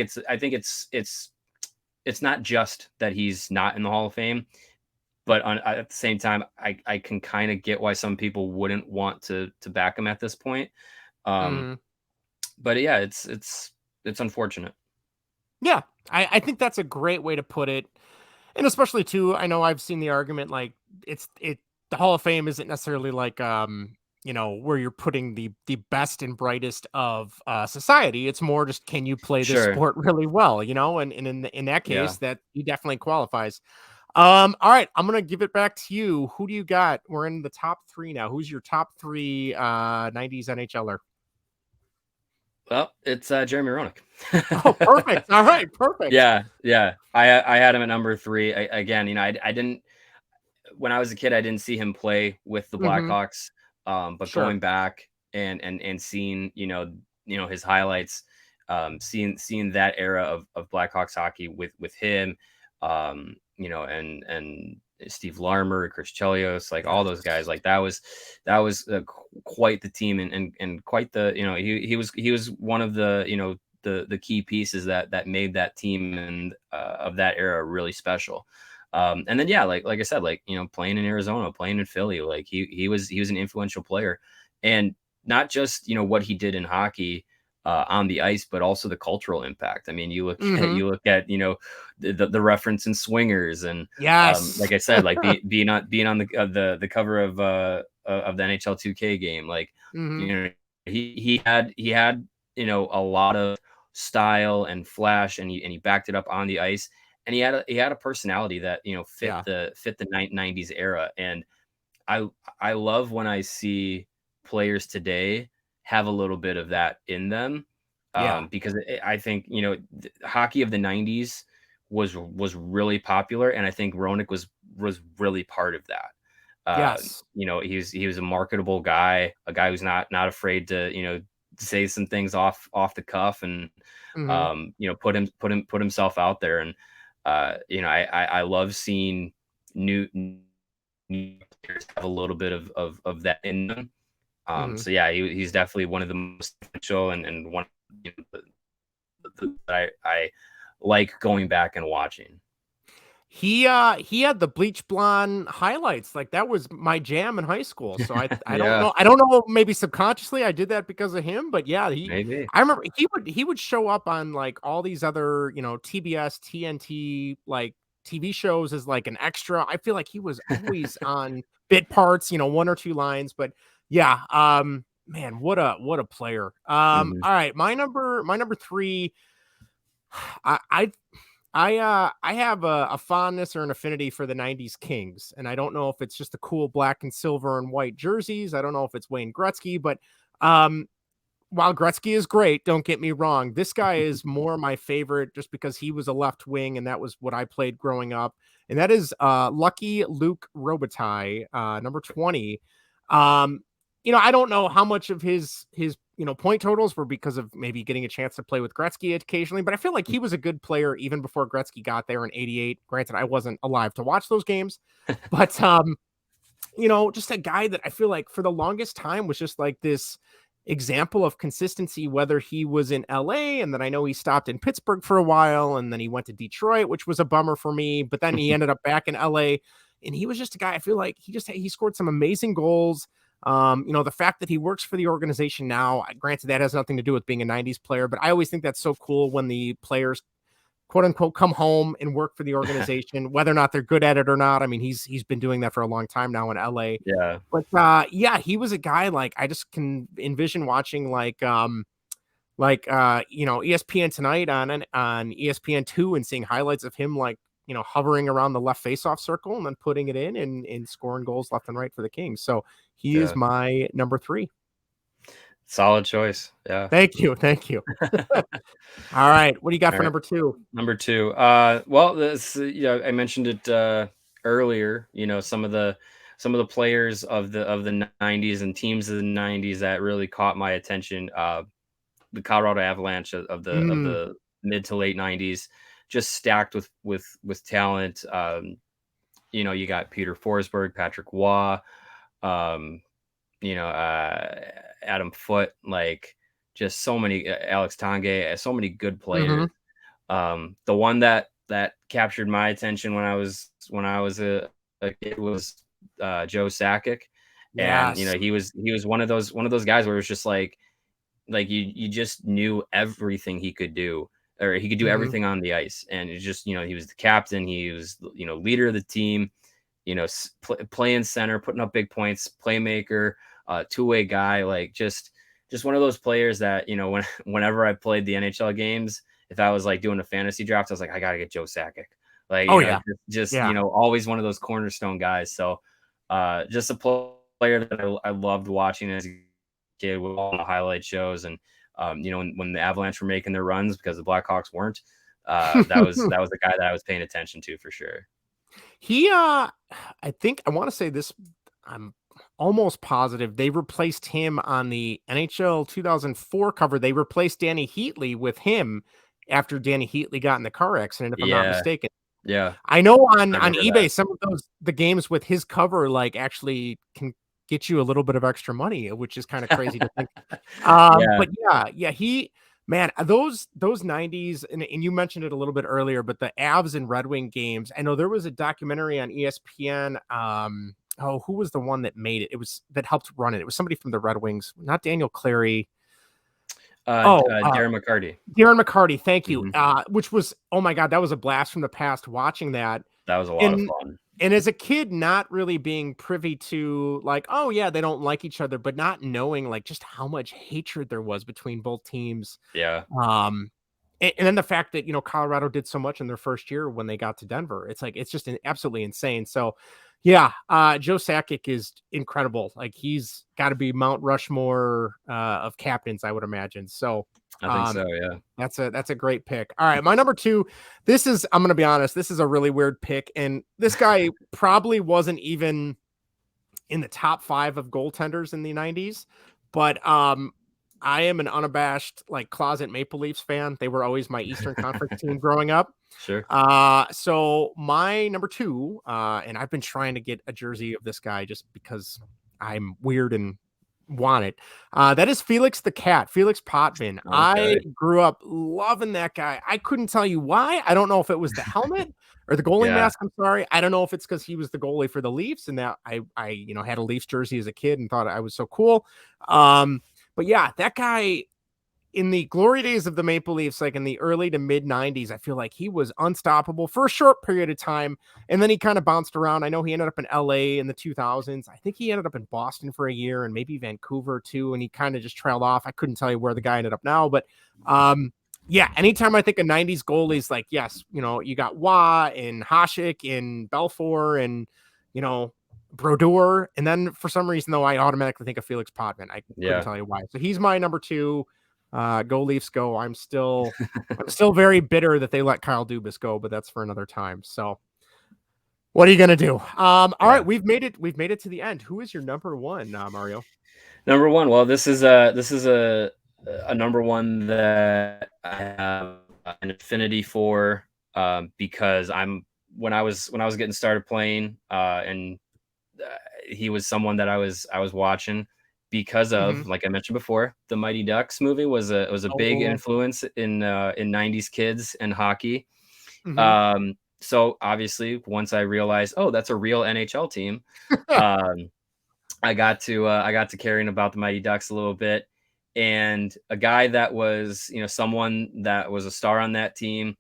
it's not just that he's not in the Hall of Fame, but at the same time, I can kind of get why some people wouldn't want to back him at this point. Um, Mhm. but yeah, it's unfortunate. Yeah. I think that's a great way to put it. And especially too, I know I've seen the argument like the Hall of Fame isn't necessarily like where you're putting the best and brightest of society. It's more just can you play this Sure. sport really well, and in that Yeah. case that he definitely qualifies. All right, I'm gonna give it back to you. Who do you got? We're in the top 3 now. Who's your top 3 90s NHLer? Well, it's Jeremy Roenick. Oh, perfect. All right, perfect. Yeah, yeah. I had him at number 3. Again, I didn't when I was a kid, I didn't see him play with the Mhm. Blackhawks. But Sure. going back and seeing, his highlights, seeing that era of Blackhawks hockey with him, and Steve Larmer, Chris Chelios, like all those guys, like that was quite the team and quite the, he was one of the, the key pieces that made that team and of that era really special. And then yeah, like I said, like playing in Arizona, playing in Philly, like he was an influential player, and not just what he did in hockey on the ice, but also the cultural impact. I mean, you look at Mhm. the reference in Swingers, and Yes. like I said, like being on the cover of the NHL 2K game, like Mhm. you know he had a lot of style and flash, and he backed it up on the ice, and he had a personality that fit Yeah. the 90s era. And I love when I see players today have a little bit of that in them, Yeah. because I think, hockey of the 90s was really popular, and I think Roenick was really part of that. Yes. He was a marketable guy, a guy who's not afraid to, say some things off the cuff, and Hmm. put himself out there. And I love seeing new players have a little bit of that in them. Hmm. So yeah, he's definitely one of the most influential, and one, that I like going back and watching. He had the bleach blonde highlights. Like, that was my jam in high school. So I don't Yeah, know. I don't know, maybe subconsciously I did that because of him, but yeah, maybe. I remember he would show up on like all these other, TBS, TNT, like TV shows as like an extra. I feel like he was always on bit parts, one or two lines, but yeah, man, what a player. Mhm. All right, my number 3, I I have a fondness or an affinity for the 90s Kings, and I don't know if it's just the cool black and silver and white jerseys. I don't know if it's Wayne Gretzky, but um, while Gretzky is great, don't get me wrong, this guy is more my favorite just because he was a left wing, and that was what I played growing up. And that is Lucky Luke Robitaille, number 20. Um, I don't know how much of his point totals were because of maybe getting a chance to play with Gretzky occasionally, but I feel like he was a good player even before Gretzky got there in '88. Granted, I wasn't alive to watch those games, but just a guy that I feel like for the longest time was just like this example of consistency, whether he was in LA, and then I know he stopped in Pittsburgh for a while, and then he went to Detroit, which was a bummer for me, but then he ended up back in LA, and he was just a guy, I feel like he scored some amazing goals. The fact that he works for the organization now, granted that has nothing to do with being a 90s player, but I always think that's so cool when the players quote unquote come home and work for the organization, whether or not they're good at it or not. I mean, he's been doing that for a long time now in LA. Yeah. But yeah, he was a guy like I just can envision watching ESPN tonight on ESPN2 and seeing highlights of him like hovering around the left faceoff circle and then putting it in and scoring goals left and right for the Kings. So he is Yeah. my number 3. Solid choice. Yeah. Thank you, thank you. All right, what do you got All for right. number 2? Number 2. Well, this, I mentioned it earlier. Some of the players of the 90s and teams of the 90s that really caught my attention. The Colorado Avalanche of Mm, the mid to late 90s, just stacked with talent. You got Peter Forsberg, Patrick Waugh, um, Adam Foote, like just so many, Alex Tanguay, so many good mhm. players. The one that captured my attention when I was a kid was Joe Sakic, and Yes. he was one of those guys where it was just like you just knew everything he could do, or he could do Mhm. everything on the ice, and it's just, he was the captain, he was, leader of the team, playing center, putting up big points, playmaker, two-way guy, like just one of those players that, whenever I played the NHL games, if I was like doing a fantasy draft, I was like, I gotta get Joe Sakic, like, Oh, yeah. just Yeah. always one of those cornerstone guys. So just a player that I loved watching as a kid with all the highlight shows, and when the Avalanche were making their runs because the Blackhawks weren't, that was the guy that I was paying attention to for sure. He, I think I wanna say this, I'm almost positive they replaced him on the NHL 2004 cover. They replaced Danny Heatley with him after Danny Heatley got in the car accident, if I'm not Yeah, mistaken. yeah, I know on I remember eBay, that. some of the games with his cover, like, actually can get you a little bit of extra money, which is kinda crazy to think. Yeah, But yeah, man, those 90s, and you mentioned it a little bit earlier, but the Avs and Red Wing games, I know there was a documentary on ESPN, who was the one that made it? It was that helped run it. It was somebody from the Red Wings, not Daniel Clary. Oh, Darren McCarty. Darren McCarty, thank you. Mhm. Which was, oh my god, that was a blast from the past watching that. That was a lot of And fun. as a kid, not really being privy to like, oh yeah, they don't like each other, but not knowing like just how much hatred there was between both teams. Yeah, Um, and then the fact that Colorado did so much in their first year when they got to Denver, it's like it's just absolutely insane. So, Yeah, Joe Sakic is incredible. Like he's got to be Mount Rushmore of captains, I would imagine. So I think so. Yeah. that's a great pick. All right, my number two. This is I'm gonna be honest. This is a really weird pick, and this guy probably wasn't even in the top 5 of goaltenders in the 90s, but I am an unabashed like closet Maple Leafs fan. They were always my Eastern Conference team growing up. Sure. So my number two, and I've been trying to get a jersey of this guy just because I'm weird and want it. That is Felix the Cat, Felix Potvin. I Okay. grew up loving that guy. I couldn't tell you why. I don't know if it was the helmet or the goalie Yeah. mask. I'm sorry. I don't know if it's because he was the goalie for the Leafs and that I had a Leafs jersey as a kid and thought I was so cool. But yeah, that guy in the glory days of the Maple Leafs, like in the early to mid 90s, I feel like he was unstoppable for a short period of time. And then he kind of bounced around. I know he ended up in LA in the 2000s. I think he ended up in Boston for a year and maybe Vancouver too. And he kind of just trailed off. I couldn't tell you where the guy ended up now, but yeah, anytime I think of 90s goalies, like, yes, you got Wah and Hasek and Belfour and, Brodeur. And then for some reason, though, I automatically think of Felix Potvin. I couldn't Yeah. tell you why. So he's my number two. Go Leafs, go. I'm still very bitter that they let Kyle Dubas go, but that's for another time. So what are you gonna do? All right, we've made it to the end. Who is your number one, Mario? Number one. Well, this is a number one that I have an affinity for, because when I was getting started playing, and he was someone that I was watching because of, like I mentioned before, the Mighty Ducks movie was a big Oh, influence in 90s kids and hockey. mhm. So obviously once I realized, oh, that's a real NHL team, um, I got to caring about the Mighty Ducks a little bit, and a guy that was, someone that was a star on that team,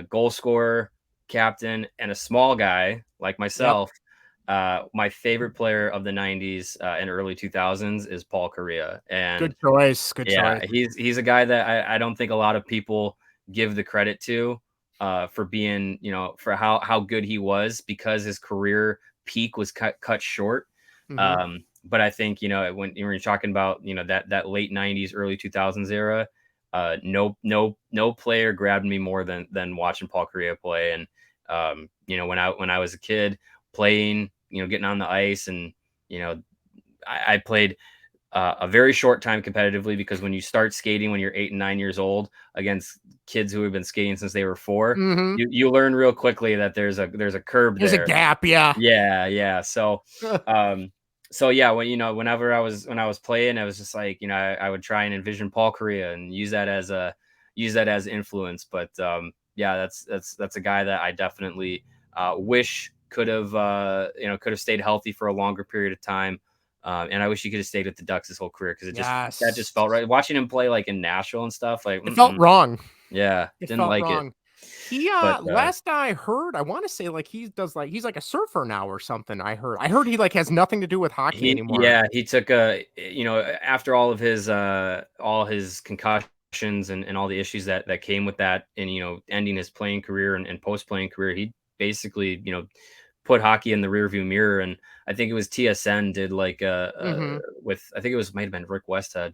goal scorer, captain, and a small guy like Yep. myself. My favorite player of the 90s and early 2000s is Paul Correa, and Good choice. Good yeah, choice. he's a guy that I don't think a lot of people give the credit to, for being, for how good he was, because his career peak was cut short. Hmm. But I think, when you're talking about, that late 90s, early 2000s era, no player grabbed me more than watching Paul Correa play. And when I was a kid playing, getting on the ice, and you know I played a very short time competitively, because when you start skating when you're 8 and 9 years old against kids who have been skating since they were 4, Hmm. you learn real quickly that there's a curb There's a there. gap. Yeah. Yeah. Um, so yeah, whenever when I was playing, I was just like, I would try and envision Paul Correa and use that as influence. But yeah, that's a guy that I definitely wish could have stayed healthy for a longer period of time. And I wish he could have stayed with the Ducks his whole career, because that just Yes. felt right. Watching him play like in Nashville and stuff, like, It felt wrong. yeah, It didn't felt like it. wrong. He But last I heard, I want to say like he's like a surfer now or something. I heard he like has nothing to do with hockey anymore. he took after all his concussions and all the issues that came with that, and ending his playing career and post playing career, he basically put hockey in the rearview mirror. And I think it was TSN did like Hmm. with, I think it was, might have been Rick Westhead,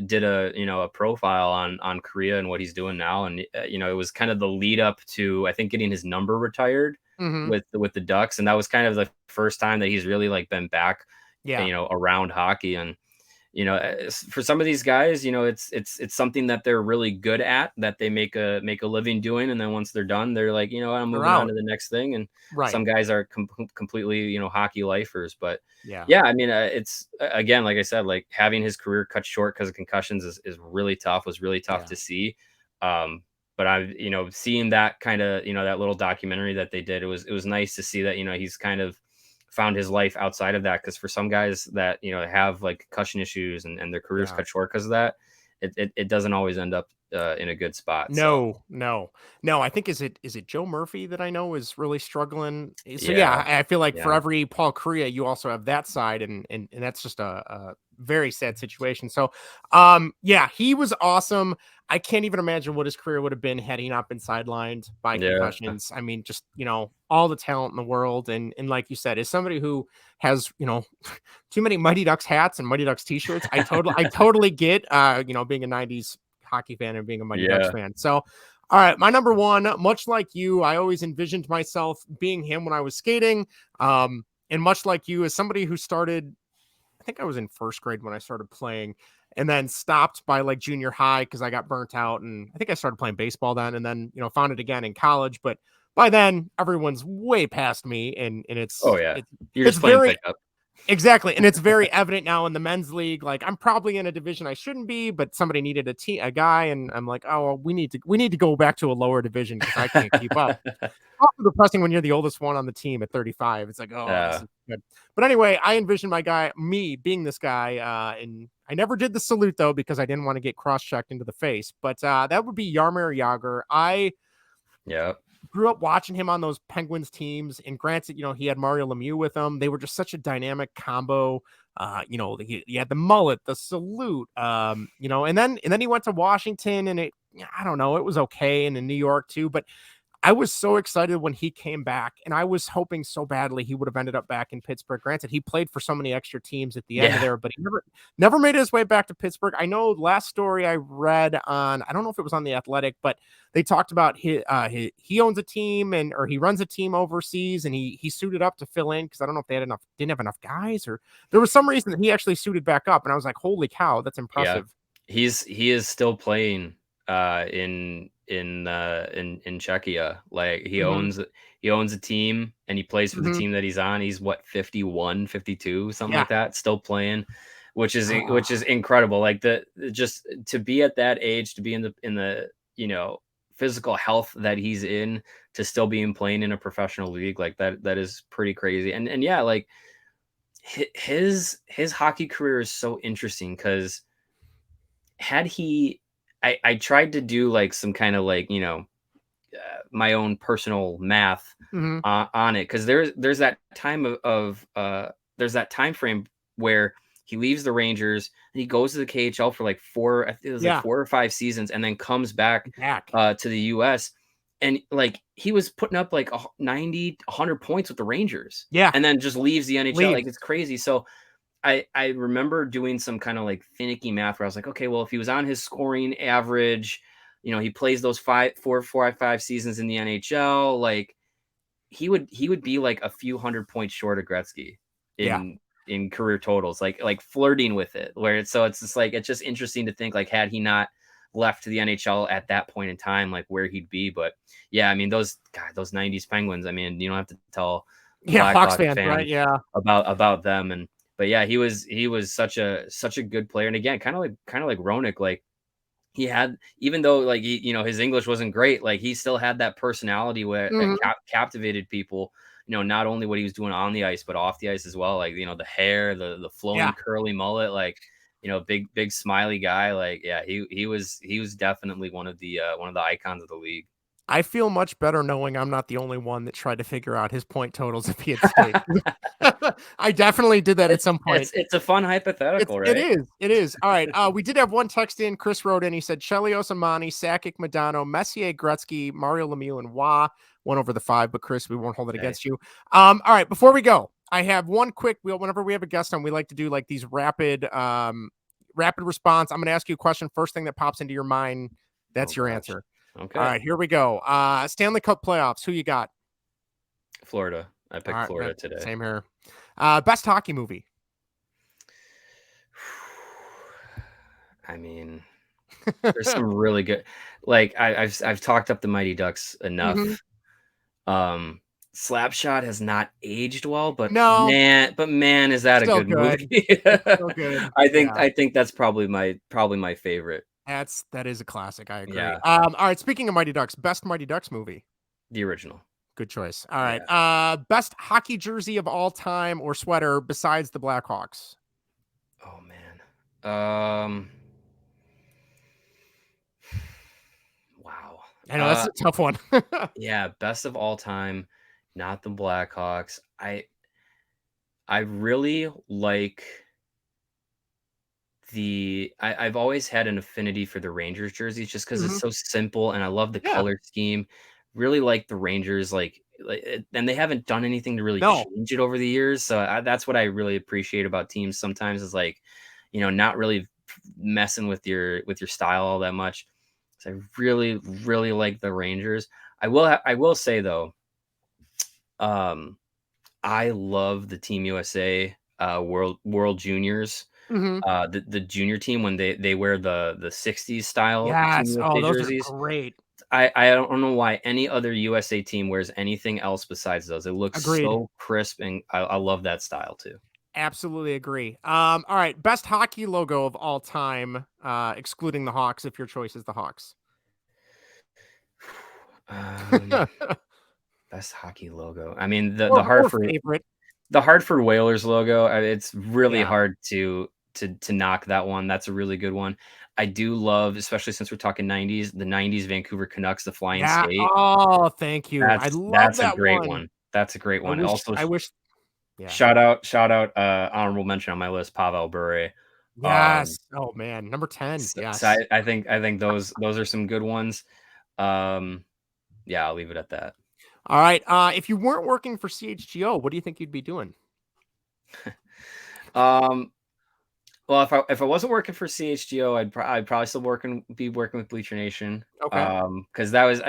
did a profile on Korea and what he's doing now. And it was kind of the lead up to, I think, getting his number retired Hmm. with the Ducks, and that was kind of the first time that he's really like been back, Yeah. around hockey. And for some of these guys, it's something that they're really good at, that they make a living doing, and then once they're done, they're like, I'm They're moving on out. to the next thing. And Right. some guys are completely, hockey lifers. But Yeah. yeah, I mean, it's again, like I said, like having his career cut short because of concussions is really tough. Was really tough Yeah. to see. But I've seeing that kind of, that little documentary that they did, it was nice to see that he's kind of found his life outside of that. Because for some guys that have like concussion issues and their careers Yeah. cut short because of that, it doesn't always end up in a good spot. So No. I think is it Joe Murphy that I know is really struggling. So yeah, yeah, I feel like for yeah, every Paul Kariya, you also have that side, and that's just a very sad situation. So, yeah, he was awesome. I can't even imagine what his career would have been had he not been sidelined by yeah, concussions. I mean, just all the talent in the world, and like you said, as somebody who has too many Mighty Ducks hats and Mighty Ducks t-shirts, I totally get being a '90s hockey fan and being a Mighty Ducks yeah, fan. So, all right, my number one, much like you, I always envisioned myself being him when I was skating. And much like you, as somebody who started, I think I was in first grade when I started playing, and then stopped by like junior high because I got burnt out. And I think I started playing baseball then, and then found it again in college. But by then, everyone's way past me, and oh it's yeah. it's You're it's just playing very pickup. exactly, and it's very evident now in the men's league. Like I'm probably in a division I shouldn't be, but somebody needed a guy, and I'm like, oh, well, we need to go back to a lower division because I can't keep up. Also depressing when you're the oldest one on the team at 35. It's like, oh, this Yeah, is good. But anyway, I envision me being this guy, and I never did the salute though because I didn't want to get cross-checked into the face. But that would be Jaromir Jagr. I yeah, grew up watching him on those Penguins teams, and granted, he had Mario Lemieux with him. They were just such a dynamic combo. He had the mullet, the salute, and then he went to Washington, and I don't know, it was okay, and in New York too, but I was so excited when he came back, and I was hoping so badly he would have ended up back in Pittsburgh. Granted, he played for so many extra teams at the end of yeah, there, but he never made his way back to Pittsburgh. I know last story I read on, I don't know if it was on The Athletic, but they talked about he owns a team or he runs a team overseas, and he suited up to fill in because I don't know if didn't have enough guys, or there was some reason that he actually suited back up, and I was like, holy cow, that's yeah. impressive. He is still playing in Czechia. Like Hmm. he owns a team and he plays for the Hmm. team that he's on. He's what, 51, 52, something Yeah. like that, still playing, which is incredible. Like just to be at that age, to be in the physical health that he's in, to still be playing in a professional league like that is pretty crazy. And yeah, like his hockey career is so interesting because had he I tried to do like some kind of like my own personal math Hmm. on it because there's that time there's that time frame where he leaves the Rangers and he goes to the KHL for like I think it was like Yeah. 4 or 5 seasons, and then comes back Back. to the US, and like he was putting up like 90 100 points with the Rangers, Yeah. and then just leaves the NHL. Like Leaves. it's crazy. So I remember doing some kind of like finicky math where I was like, okay, well, if he was on his scoring average, he plays those 5 seasons in the NHL, like he would be like a few 100 points short of Gretzky Yeah. in career totals, like flirting with it. It's just like it's just interesting to think like had he not left to the NHL at that point in time, like where he'd be. But yeah, I mean those '90s Penguins. I mean, you don't have to tell a Yeah. Hawks Blackhawk fans, right? fan Yeah. about them. And but yeah, he was such a good player. And again, kind of like Roenick, like he had, even though like his English wasn't great, like he still had that personality where that Mhm. captivated people. Not only what he was doing on the ice, but off the ice as well. Like the hair, the Yeah. flowing curly mullet, like big smiley guy. Like yeah, he was definitely one of the icons of the league. I feel much better knowing I'm not the only one that tried to figure out his point totals if he had stayed. I definitely did that at it's some point. it's a fun hypothetical, It right? is. It is. All right. We did have one text in. Chris wrote in. He said Chelios Amani, Sakic, Madano, Messier, Gretzky, Mario Lemieux, and Wah. One over the five, but Chris, we won't hold it Okay. against you. All right. Before we go, I have one quick. Whenever we have a guest on, we like to do like these rapid response. I'm going to ask you a question. First thing that pops into your mind, Oh that's your gosh. answer. All Okay. right. Here we go. Stanley Cup playoffs. Who you got? Florida. I All picked right. Florida today. Same here. Best hockey movie. I mean, there's some really good. Like I've talked up the Mighty Ducks Hmm. enough. Um, Slapshot has not aged well, but No, man, is that a still good good. movie? It's still good. I think Yeah. I think that's probably my favorite. That is a classic. I agree. Yeah, All right. Speaking of Mighty Ducks, best Mighty Ducks movie. the original. Good choice. All right. Yeah. Best hockey jersey of all time or sweater besides the Blackhawks. Oh man. I know that's a tough one. Yeah, best of all time, not the Blackhawks. I really like I've always had an affinity for the Rangers jerseys just because it's Mhm. so simple, and I love the Yeah. color scheme. Really like the Rangers, and they haven't done anything to really No. change it over the years, so that's what I really appreciate about teams sometimes is, like, not really messing with your style all that much. So I really, really like the Rangers. I will say, though, um, I love the Team USA, World Juniors. Mhm. The junior team when they wear the '60s style Team Yes. Oh, USA those are jerseys. great. I don't know why any other USA team wears anything else besides those. It looks Agreed. so crisp, and I love that style too. Absolutely agree. All right, best hockey logo of all time, excluding the Hawks, if your choice is the Hawks. Um, Best hockey logo. I mean, Or favorite. The Hartford Whalers logo, it's really Yeah. hard to knock that one. That's a really good one. I do love, especially since we're talking '90s, the '90s Vancouver Canucks, the Flying Yeah. Skate. Oh, thank you. I love That's a that great one. one. That's a great I one. wish Also, I wish yeah. shout out, honorable mention on my list, Pavel Bure. Um, Yes. Oh, man. Number 10. so Yes. I think those are some good ones. Um, yeah, I'll leave it at that. All right, if you weren't working for CHGO, what do you think you'd be doing? Um, well, if I wasn't working for CHGO, I'd probably still be working with Bleacher Nation. Okay. Because that was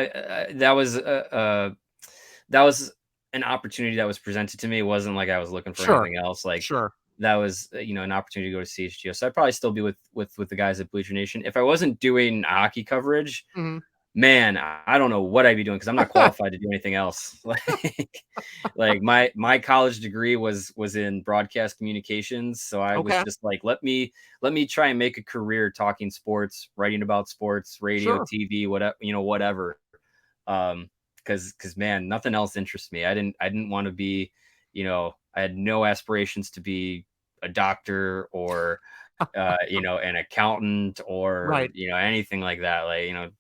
an opportunity that was presented to me. It wasn't like I was looking for Sure. anything else. Like Sure. that was an opportunity to go to CHGO. So I'd probably still be with the guys at Bleacher Nation. If I wasn't doing hockey coverage, Mhm. man, I don't know what I'd be doing because I'm not qualified to do anything else. Like my college degree was in broadcast communications, so I was Okay. just like, let me try and make a career talking sports, writing about sports, radio, Sure. TV, whatever, whatever. Because man, nothing else interests me. I didn't want to be, I had no aspirations to be a doctor or an accountant or Right. anything like that. Like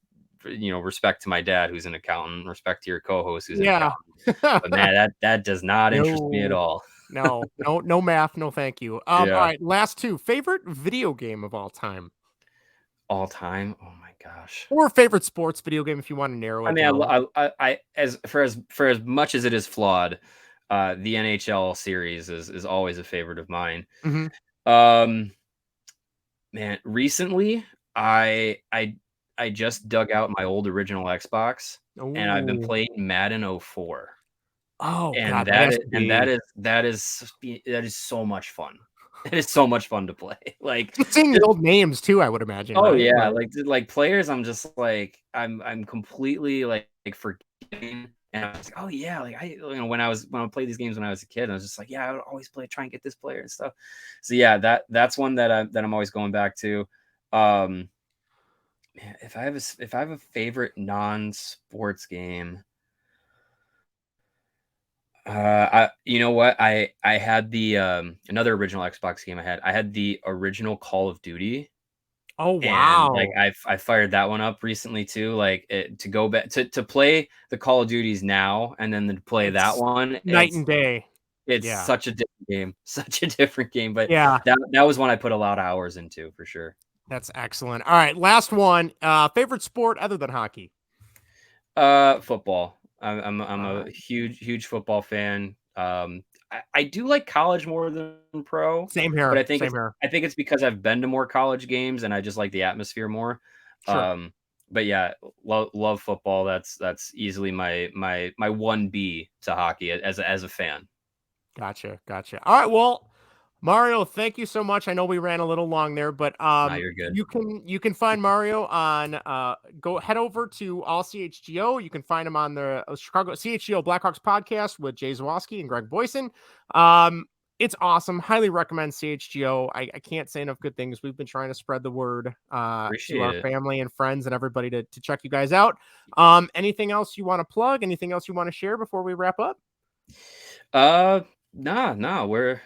respect to my dad who's an accountant, respect to your co-host who's an Yeah. accountant. But man, that does not interest me at No. all. No. No, no math, no thank you. All Yeah, right, last 2. Favorite video game of all time? all time. Oh my gosh. Or favorite sports video game if you wanna narrow I it mean, down. I as for as much as it is flawed, the NHL series is always a favorite of mine. Mhm. Um, Man, recently I just dug out my old original Xbox and I've been Ooh. playing Madden '04. Oh, And god, that has to be that is so much fun. It is so much fun to play. Like, just seeing the just old names too, I would imagine, oh, right? yeah, But like, players, I'm just like, I'm completely, forgetting, and I was like, "Oh, yeah," like, when I played these games when I was a kid, I was just like, "Yeah, I would always try and get this player and stuff." So, yeah, that's one that I'm always going back to. Um, Man, if I have a favorite non-sports game, you know what? I had the another original Xbox game I had the original Call of Duty, oh, and like wow. I fired that one up recently too. Like to go back to play the Call of Duties now and then to play that It's one, night and day. it's Yeah. such a different game, such a different game. But Yeah, that was one I put a lot of hours into for sure. that's excellent. All right, last one. Favorite sport other than hockey? Football. I'm a Alright. huge football fan. I do like college more than pro, Same but here, same here. I think it's because I've been to more college games and I just like the atmosphere more. Sure. Um, but yeah, love football. That's easily my 1B to hockey as a fan. Gotcha, gotcha. All right, well, Mario, thank you so much. I know we ran a little long there, but Nah, you're good. you can find Mario on go head over to all CHGO. You can find him on the Chicago CHGO Blackhawks podcast with Jay Zawoski and Greg Boyson. Um, it's awesome. Highly recommend CHGO. I can't say enough good things. We've been trying to spread the word to Appreciate our it. family and friends and everybody to check you guys out. Anything else you want to plug? Anything else you want to share before we wrap up? Uh, nah, we're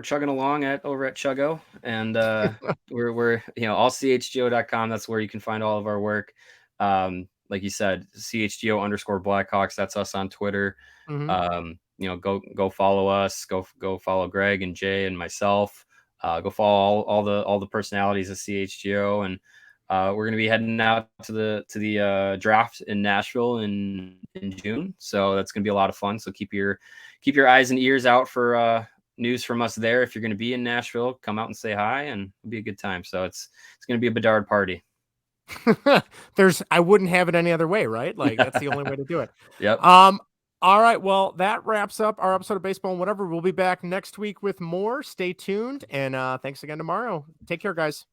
chugging along over at Chuggo, and we're allchgo.com. That's where you can find all of our work. like you said, CHGO_Blackhawks. That's us on Twitter. Mhm. Go follow us. Go follow Greg and Jay and myself. Go follow all the personalities of CHGO, and we're gonna be heading out to the draft in Nashville in June. So that's gonna be a lot of fun. So keep your eyes and ears out for news from us there. If you're gonna be in Nashville, come out and say hi, and it'll be a good time. So it's gonna be a Bedard party. I wouldn't have it any other way, right? Like that's the only way to do it. Yep. All right. Well, that wraps up our episode of Baseball and Whatever. We'll be back next week with more. Stay tuned. And thanks again tomorrow. Take care, guys.